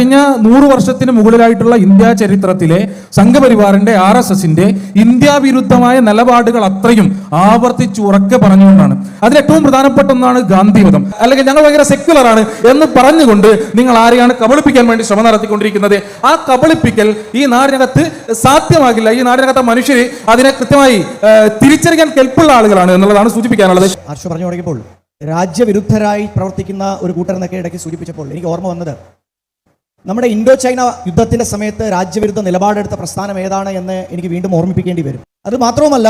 കഴിഞ്ഞ 100 വർഷത്തിന് മുകളിലായിട്ടുള്ള ഇന്ത്യ ചരിത്രത്തിലെ സംഘപരിവാറിന്റെ RSSന്റെ ഇന്ത്യ വിരുദ്ധമായ നിലപാടുകൾ അത്രയും ആവർത്തിച്ച് ഉറക്കെ പറഞ്ഞുകൊണ്ടാണ്. അതിൽ ഏറ്റവും പ്രധാനപ്പെട്ട ഒന്നാണ് ഗാന്ധിവധം. അല്ലെങ്കിൽ ഞങ്ങൾ ഭയങ്കര സെക്യുലർ ആണ് എന്ന് പറഞ്ഞുകൊണ്ട് നിങ്ങൾ ആരെയാണ് കബളിപ്പിക്കാൻ വേണ്ടി ശ്രമം നടത്തിക്കൊണ്ടിരിക്കുന്നത്. ആ കബളിപ്പിക്കൽ ഈ നാടിനകത്ത് സാധ്യമാകില്ല. ഈ നാടിനകത്തെ മനുഷ്യർ അതിനെ കൃത്യമായി തിരിച്ചറിയാൻ കെൽപ്പുള്ള ആളുകളാണ് എന്നുള്ളതാണ് സൂചിപ്പിക്കാനുള്ളത്. ഹർഷ പറഞ്ഞു തുടങ്ങിയപ്പോൾ രാജ്യവിരുദ്ധരായി പ്രവർത്തിക്കുന്ന ഒരു കൂട്ടരെന്നൊക്കെ ഇടയ്ക്ക് സൂചിപ്പിച്ചപ്പോൾ എനിക്ക് ഓർമ്മ വന്നത് നമ്മുടെ ഇൻഡോ ചൈന യുദ്ധത്തിന്റെ സമയത്ത് രാജ്യവിരുദ്ധ നിലപാടെടുത്ത പ്രസ്ഥാനം ഏതാണ് എന്ന് എനിക്ക് വീണ്ടും ഓർമ്മിപ്പിക്കേണ്ടി വരും. അത് മാത്രവുമല്ല,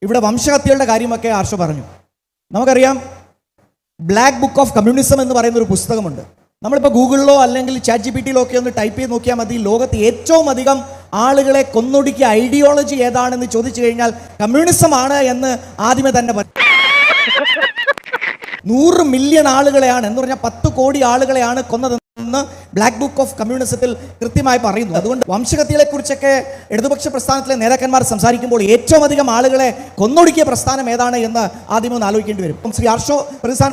ഇവിടെ വംശഹത്യകളുടെ കാര്യമൊക്കെ ഹർഷ പറഞ്ഞു. നമുക്കറിയാം, ബ്ലാക്ക് ബുക്ക് ഓഫ് കമ്മ്യൂണിസം എന്ന് പറയുന്ന ഒരു പുസ്തകമുണ്ട്. നമ്മളിപ്പോൾ ഗൂഗിളിലോ അല്ലെങ്കിൽ ChatGPTയിലോ ഒക്കെ ഒന്ന് ടൈപ്പ് ചെയ്ത് നോക്കിയാൽ മതി. ലോകത്ത് ഏറ്റവും അധികം ആളുകളെ കൊന്നൊടുക്കിയ ഐഡിയോളജി ഏതാണെന്ന് ചോദിച്ചു കഴിഞ്ഞാൽ കമ്മ്യൂണിസം ആണ് എന്ന് ആദ്യമേ തന്നെ പറയും. 100 മില്യൺ ആളുകളെയാണ്, എന്ന് പറഞ്ഞാൽ 10 കോടി ആളുകളെയാണ് കൊന്നതെന്ന് ബ്ലാക്ക് ബുക്ക് ഓഫ് കമ്മ്യൂണിസത്തിൽ കൃത്യമായി പറയുന്നു. അതുകൊണ്ട് വംശഹത്യകളെ കുറിച്ചൊക്കെ ഇടതുപക്ഷ പ്രസ്ഥാനത്തിലെ നേതാക്കന്മാർ സംസാരിക്കുമ്പോൾ ഏറ്റവും അധികം ആളുകളെ കൊന്നൊടുക്കിയ പ്രസ്ഥാനം ഏതാണ് എന്ന് ആദ്യം ഒന്ന് ആലോചിക്കേണ്ടി വരും. ശ്രീ ഹർഷോ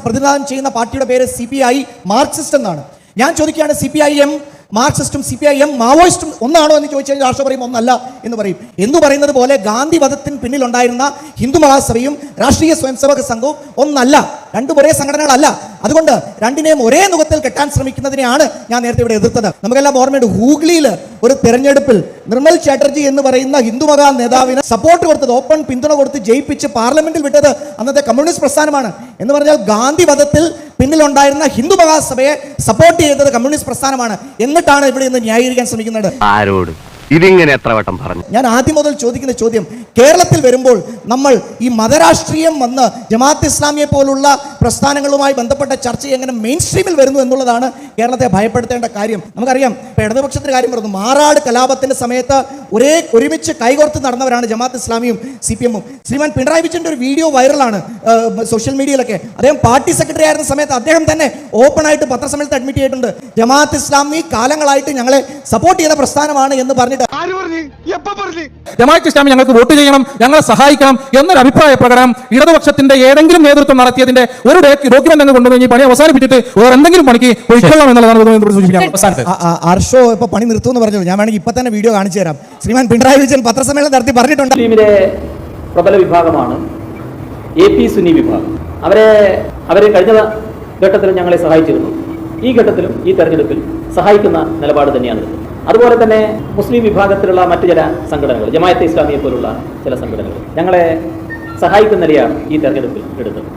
പ്രതിനിധാനം ചെയ്യുന്ന പാർട്ടിയുടെ പേര് CPI മാർക്സിസ്റ്റ് എന്നാണ്. ഞാൻ ചോദിക്കുകയാണ്, CPIM മാർക്സിസ്റ്റും CPIM മാവോയിസ്റ്റും ഒന്നാണോ എന്ന് ചോദിച്ചു കഴിഞ്ഞാൽ രാഷ്ട്രം പറയും ഒന്നല്ല എന്ന് പറയും. എന്ന് പറയുന്നത് പോലെ ഗാന്ധി വധത്തിന് പിന്നിലുണ്ടായിരുന്ന ഹിന്ദു മഹാസഭയും രാഷ്ട്രീയ സ്വയംസേവക സംഘവും ഒന്നല്ല, രണ്ടും ഒരേ സംഘടനകളല്ല. അതുകൊണ്ട് രണ്ടിനെയും ഒരേ മുഖത്തിൽ കെട്ടാൻ ശ്രമിക്കുന്നതിനെയാണ് ഞാൻ നേരത്തെ ഇവിടെ എതിർത്തത്. നമുക്കെല്ലാം ഓർമ്മയുണ്ട്, ഹൂഗ്ലിയിൽ ഒരു തെരഞ്ഞെടുപ്പിൽ നിർമ്മൽ ചാറ്റർജി എന്ന് പറയുന്ന ഹിന്ദു മഹാ നേതാവിന് സപ്പോർട്ട് കൊടുത്തത്, ഓപ്പൺ പിന്തുണ കൊടുത്ത് ജയിപ്പിച്ച് പാർലമെന്റിൽ വിട്ടത് അന്നത്തെ കമ്മ്യൂണിസ്റ്റ് പ്രസ്ഥാനമാണ്. എന്ന് പറഞ്ഞാൽ ഗാന്ധി വധത്തിൽ പിന്നിലുണ്ടായിരുന്ന ഹിന്ദു മഹാസഭയെ സപ്പോർട്ട് ചെയ്തത് കമ്മ്യൂണിസ്റ്റ് പ്രസ്ഥാനമാണ്. എന്നിട്ടാണ് ഇവിടെ നിന്ന് ന്യായീകരിക്കാൻ ശ്രമിക്കുന്നത്. ആരോട് ഇതിങ്ങനെ എത്ര വട്ടം പറഞ്ഞു? ഞാൻ ആദ്യം മുതൽ ചോദിക്കുന്ന ചോദ്യം, കേരളത്തിൽ വരുമ്പോൾ നമ്മൾ ഈ മതരാഷ്ട്രീയം വന്ന് ജമാഅത്ത് ഇസ്ലാമിയെ പോലുള്ള പ്രസ്ഥാനങ്ങളുമായി ബന്ധപ്പെട്ട ചർച്ച എങ്ങനെ മെയിൻ സ്ട്രീമിൽ വരുന്നു എന്നുള്ളതാണ് കേരളത്തെ ഭയപ്പെടുത്തേണ്ട കാര്യം. നമുക്കറിയാം, ഇപ്പോൾ ഇടതുപക്ഷത്തിന്റെ കാര്യം പറഞ്ഞു, മാറാട് കലാപത്തിന്റെ സമയത്ത് ഒരുമിച്ച് കൈകോർത്ത് നടന്നവരാണ് ജമാഅത്ത് ഇസ്ലാമിയും CPM-ഉം. ശ്രീമാൻ പിണറായി വിജയന്റെ ഒരു വീഡിയോ വൈറലാണ് സോഷ്യൽ മീഡിയയിലൊക്കെ. അദ്ദേഹം പാർട്ടി സെക്രട്ടറി ആയിരുന്ന സമയത്ത് അദ്ദേഹം തന്നെ ഓപ്പൺ ആയിട്ട് പത്രസമ്മേളനത്തിൽ അഡ്മിറ്റ് ചെയ്തിട്ടുണ്ട്, ജമാഅത്ത് ഇസ്ലാമി കാലങ്ങളായിട്ട് ഞങ്ങളെ സപ്പോർട്ട് ചെയ്ത പ്രസ്ഥാനമാണ് എന്ന് പറഞ്ഞിട്ട്. ജമാഅത്ത് ഇസ്ലാമി ഞങ്ങൾക്ക് വോട്ട് ചെയ്യണം, ഞങ്ങളെ സഹായിക്കണം എന്നൊരു അഭിപ്രായ പ്രകടനം ഇടതുപക്ഷത്തിന്റെ ഏതെങ്കിലും നേതൃത്വം നടത്തിയതിന്റെ ഒരു ഡോക്യുമെന്റ് അങ്ങ് കൊണ്ടുവന്ന് പണി അവസാനിപ്പിച്ചിട്ട് വേറെ എന്തെങ്കിലും പണിക്ക് പോയിക്കൊള്ളാം എന്നുള്ളതാണ്. ഹർഷോ ഇപ്പൊ പണി നിർത്തുമെന്ന് പറഞ്ഞു. ഞാൻ വേണമെങ്കിൽ ഇപ്പൊ തന്നെ വീഡിയോ കാണിച്ചു തരാം. ശ്രീമാൻ പിണറായി വിജയൻ പത്രസമ്മേളനം നടത്തി പറഞ്ഞിട്ടുണ്ട്. മുസ്ലിമിലെ പ്രബല വിഭാഗമാണ് AP സുന്നി വിഭാഗം. അവരെ കഴിഞ്ഞ ഘട്ടത്തിലും ഞങ്ങളെ സഹായിച്ചിരുന്നു. ഈ ഘട്ടത്തിലും ഈ തെരഞ്ഞെടുപ്പിൽ സഹായിക്കുന്ന നിലപാട് തന്നെയാണ്. അതുപോലെ തന്നെ മുസ്ലിം വിഭാഗത്തിലുള്ള മറ്റു ചില സംഘടനകൾ, ജമാഅത്തെ ഇസ്ലാമിയെ പോലുള്ള ചില സംഘടനകൾ ഞങ്ങളെ സഹായിക്കുന്ന നിലയാണ് ഈ തെരഞ്ഞെടുപ്പിൽ എടുത്തത്.